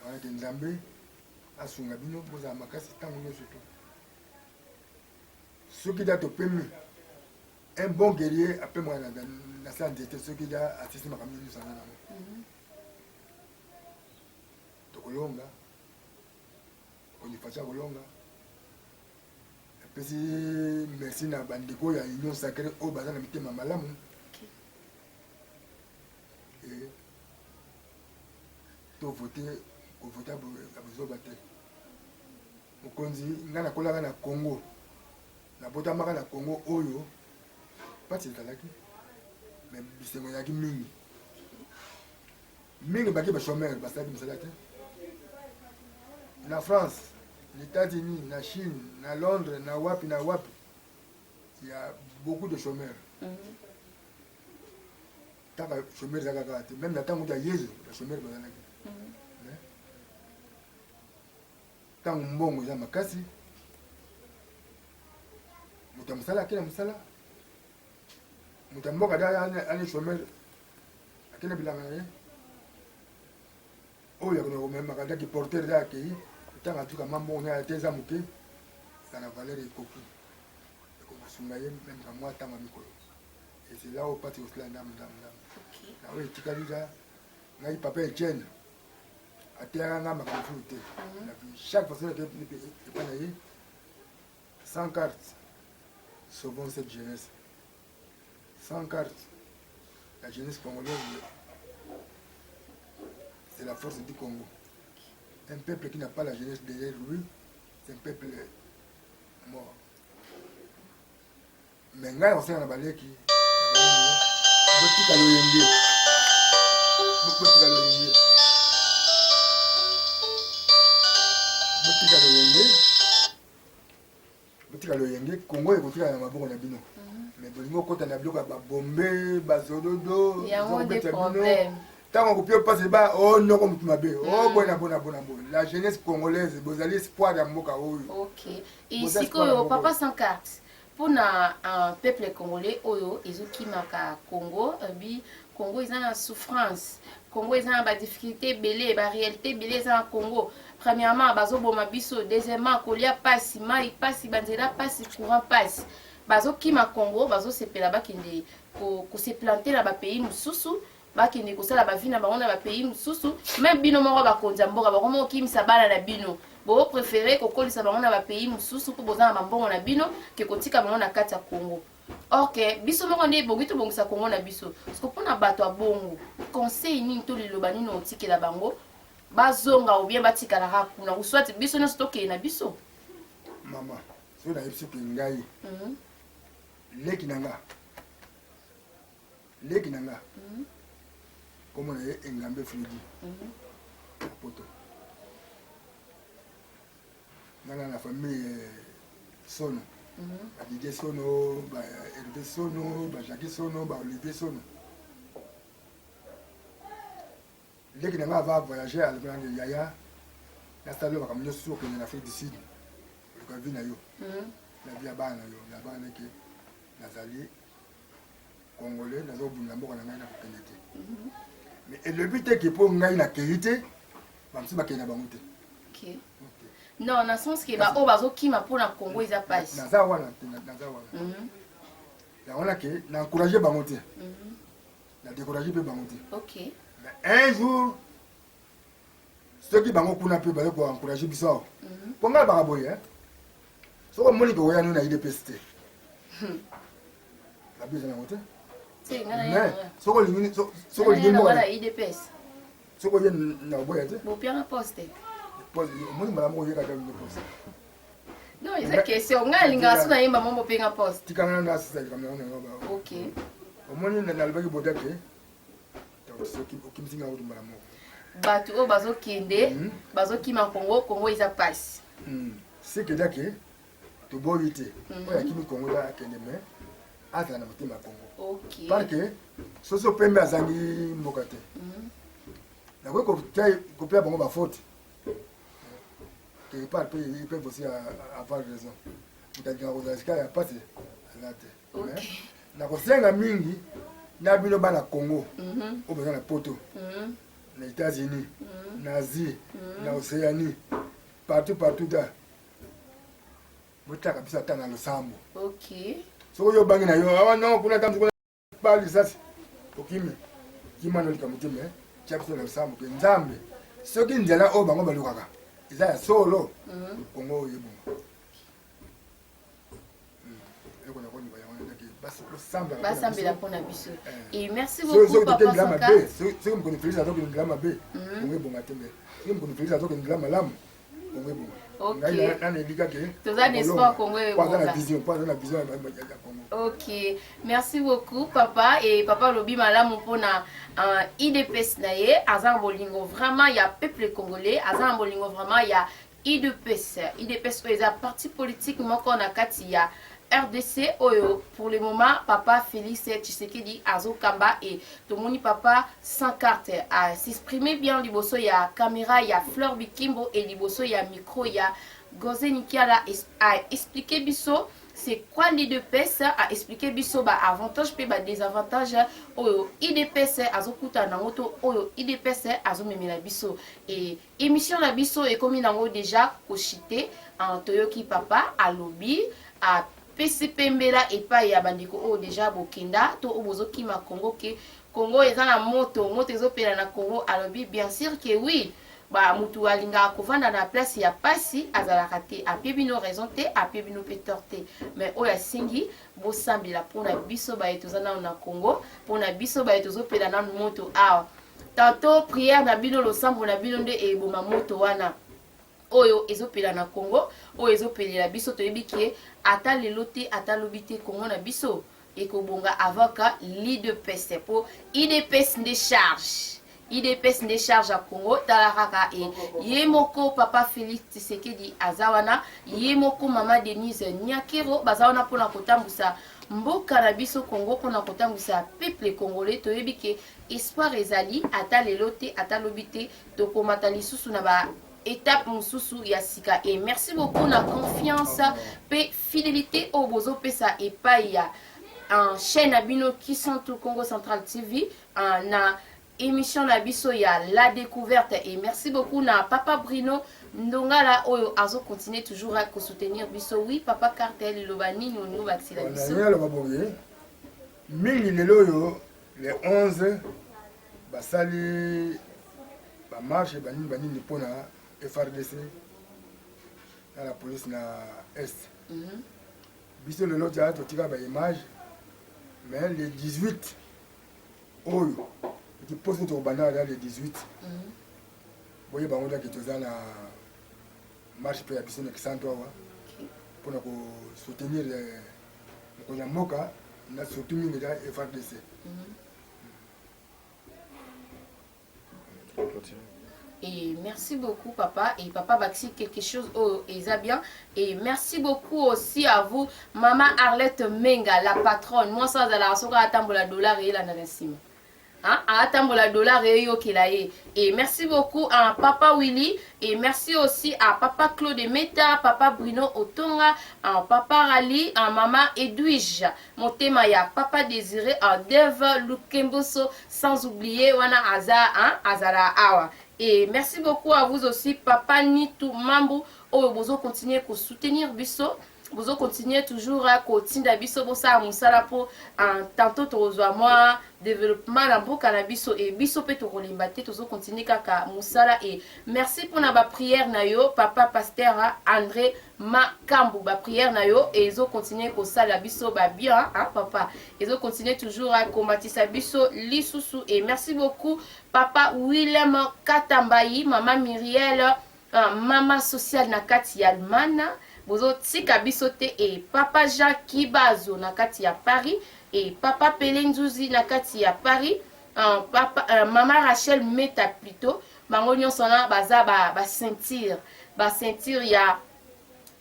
wana ke Nzambe asunga bino bozala makasi ntango nyonso to soki da topemi un bon guerrier apemaka na santé te soki da asisi makambo nyonso aza nango tokolonga konifasha kolonga apesi merci na bandeko ya union sacrée oyo baza na mitema malamu tovote kovota abezoba te mokonzi ngai nakolaka na Congo nabotamaka na Congo oyo pasi ezalaki me bisengo ezalaki mingi baki bachomere basalaki misala te na France na États-Unis na Chine na Londres na wapi il y a beaucoup de chômeurs taka chômeurs ezalaka te même na ntango ya Yesu bachomere bazalaki ntango mbongo eza makasi moto ya mosala akende mosala moto ya mboka da ane chômeur akende bilanga na ye oyo akona komemaka daki porteur eza akei ntango atuka mambongo na te eza moke eza na valeur ekoki ekokosunga ye meme ka mwa ntango ya mikolo ezela oyo pati kosila ndambo na oyo etikali eza ngai papa Etienne ateyaka nga makambo fulu te chaque personne epa na ye 100 cartes sauvons cette jeunesse 100 cartes la jeunesse congolaise c'est la force du Congo un peuple qui n'a pas la jeunesse derrière lui c'est un peuple mort mais ngai osenga na baleki botika loyenge botika loyenge Congo ekotika na maboko na bino mais bolingo okota na biloko ya babombe bazolodo ezobeta bino ntango kopi opase ba onoko motu mabe bona la jeunesse congolaise bozali espoir ya mboka oyo ok esikoyo papa sans carte mpona un peuple congolais oyo ezokimaka Congo bi Congo eza na souffrance Congo eza na badifficulté ebele baréalité ebele eza na Congo premièrement bazoboma biso deuxièmement kolia pasi mai pasi banzela pasi courant pasi bazokima Congo bazosepela bakende koseplante na bapays mosusu bakende kosala bavi na bango na bapays mosusu même bino moko bakonzi ya mboka bakoma okimisa bana na bino bo préféré kokolisa bango na bapays mosusu mpo boza na mambongo na bino ke kotika bango na kati ya Congo ok biso moko nde ebongi tobongisa Congo na biso parce que mpona bato ya bongo conseil nini to liloba nini otikela bango bazonga ou bien batikalaka kuna uswati biso nyonso tokeye na biso mama soki nayebisi ke ngai leki na nga komona ye engambe fridi poto ngana na famille Sono badidie Sono baherve Sono bajaki Sono baolivier Sono leki na nga ava voyager alobelanga yaya nasala makambo nyonso okende na Afrique du Sud oluka vi na yo na vi ya bana na yo na bana ke nazali congolais nazobunda mboka na ngai na kokende te mais elobi te ke mpo ngai nakei te bamosusu bakei na bango te non na sens ke baoyo bazokima mpona Congo eza pasi naza wana yango wana ke na encourage bango te na décourage mpe bango te mais un jour soki bango kuna mpe baye koencourage biso awa mpo ngai baka boye soki omoni ke oya nini na idps te babi eza nango te mais soki olingi soki oye na oboya te omoni mbala moko oyeka ta bino poste non eza question ngai alingaka so nayemba mo bopenga poste tikanga na asisa likambo yango nango ok omoni nalobaki boda ke soki okimisi nga kutu mbala moko bato o bazo kende bazo kima Congo Congo isa passe c'est que dake to boyite o ya kimi Congo da kende mais ata na mutima Congo OK parce que soso pembe azangi mboka te na ko pia bango ba faute quelque part ils peuvent aussi avoir raison utadika ko zasika ya passe la te na ko senga mingi na bino bana Congo o besoin na poto les États-Unis, en Asie, en Océanie, partout là. Vous avez kabisa tana le sambo. OK. So yo bangi na yo, ah non, kuna tamu kuna bali sasa. Okimi. Kima no likamutime, chapso le sambo ke nzambe. Soki nzela o bango balukaka. Iza ya solo. Kongo yebo. Basambela pona biso. Et merci beaucoup papa Sanka. C'est comme qu'on utilise avec une glama B. On est bon à tembe. C'est comme qu'on utilise avec une glama lam. On est bon. OK. Là les liga que. Tout ça l'espoir Congo est bon. Pas la vision OK. Merci beaucoup papa et papa lobi malamu pona IDPS naye azan bolingo vraiment il y a peuple congolais azan bolingo vraiment il y a IDPS est un parti politique moko na kati ya RDC Oyo. Pour le moment, papa Félix Tshisekedi Azo Kamba et Tomoni papa sans carte à s'exprimer bien. Liboso il y a caméra, il y a Fleur Bikimbo et Liboso il y a micro, il y a Gozé Nikiala à expliquer biso c'est quoi l'IDPS à expliquer biso ba avantage pe ba désavantage Oyo IDPS Azo Kuta Nangoto Oyo IDPS Azo Memela biso et émission la biso et comme nango déjà kochité en Toyoki papa à lobby à PCP mbela epai ya bandiko o déjà bokenda to obozo kima Congo ke Congo eza na moto ezopela na Congo alobi bien sûr que oui ba mutu alinga kovanda na place ya pasi azalaka te apie bino raison te apie bino pe torte mais oya singi bosambela pona biso ba etozana na Congo pona biso ba etozopela na moto awa tantôt prière na bino losambo na bino nde eboma moto wana oyo ezopela na Congo oyo ezopelela biso toyebi ke ata lelo te ata lobi te Congo na biso ekobonga avoka l'IDPS po IDPS nde charge à Congo talaraka e yemoko papa Félix Tshisekedi azawana yemoko mama Denise Nyakero bazawana pona kotambusa mboka na biso Congo pona kotambusa peuple congolais toyebi ke espoir ezali ata lelo te ata lobi te tokomata lisusu na ba étape mususu ya sika et merci beaucoup na confiance pe fidélité au bozo pesa et paya en chaîne abino qui sont tout Congo Central TV na émission na biso ya la découverte et merci beaucoup na papa Bruno Ndongala oyo azo continuer toujours à soutenir biso oui papa Cartel lobani nous baxila biso na lo baboye mingi lelo yo le 11 basali ba marche banini pona FRDC à la police na Est. Biso le lot a totika ba image mais le 18 oyo qui pose notre banane dans le 18. Voyez ba onda ki tozana marche pe ya biso na kisanto wa pour na ko soutenir ko na moka na soutenir le FRDC. Et merci beaucoup papa et papa Baxi quelque chose oh bien et merci beaucoup aussi à vous maman Arlette Menga la patronne moi ça la soka atambola dollar et la nansima hein atambola dollar et yo kilaye et merci beaucoup à papa Willy et merci aussi à papa Claude Meta papa Bruno Otonga à papa Rally à maman Edwige Motema ya papa Désiré à Dev Lukemboso sans oublier wana azara awa. Et merci beaucoup à vous aussi, Papa Nitou Mambo. Oh, vous continuez à soutenir Bisso. Vous continuez toujours à continuer Bisso. Vous savez, Moussala pour tantôt, tu reçois moi, développement dans le cannabis. Et Bisso peut te relimbater. Tu continuer à Moussala. Et merci pour la prière, Nayo, Papa Pasteur André Makambu. La prière, Nayo. Et ils ont continué à ça, la Bisso, bien, hein, Papa. Ils ont continué toujours à combattre sa Bisso, Lissousou. Et merci beaucoup, Papa Willem Katambayi, Maman Myriel, Maman Social Nakati Almana. Bozo tika bisote et papa Jacques Kibazo nakati ya Paris et papa Pelenzouzi nakati ya Paris papa maman Rachel Meta plutôt bango nyonso wana baza basentir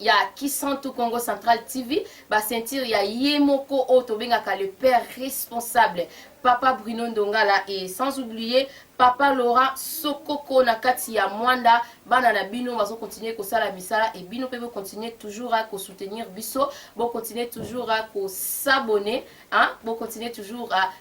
ya Kisantu Congo Central TV, sentir ya Yemoko o tobengaka le père responsable Papa Bruno Ndongala, et sans oublier Papa Laurent Sokoko na kati ya Mwanda. Bana na bino bazo continuer ko sala misala, et bino pe continuer toujours à soutenir biso, bo continuer toujours à s'abonner, hein, bo continuer toujours à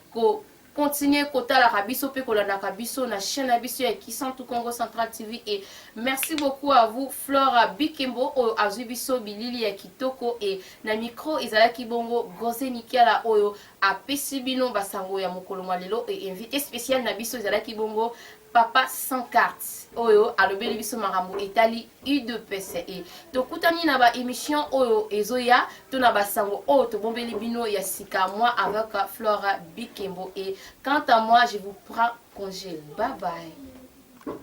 continuer kota la rabiso pe kolanda kabiso na chaîne abiso ya Kisantu Congo Central TV. Et merci beaucoup à vous Flora Bikembo o azubiso bilili ya kitoko, et na micro ezalaki bongo Gose Nikiala oyo a pesibino basango ya mokolo lelo, et invité spécial na biso ezalaki bongo Papa sans carte oyo alobeli biso makambo etali U2PC. Et tokutani na ba émission oyo ezoya to na basango oyo tobombeli bino ya sika moi avec Flora Bikembo. Et quant à moi, je vous prends congé. Bye bye.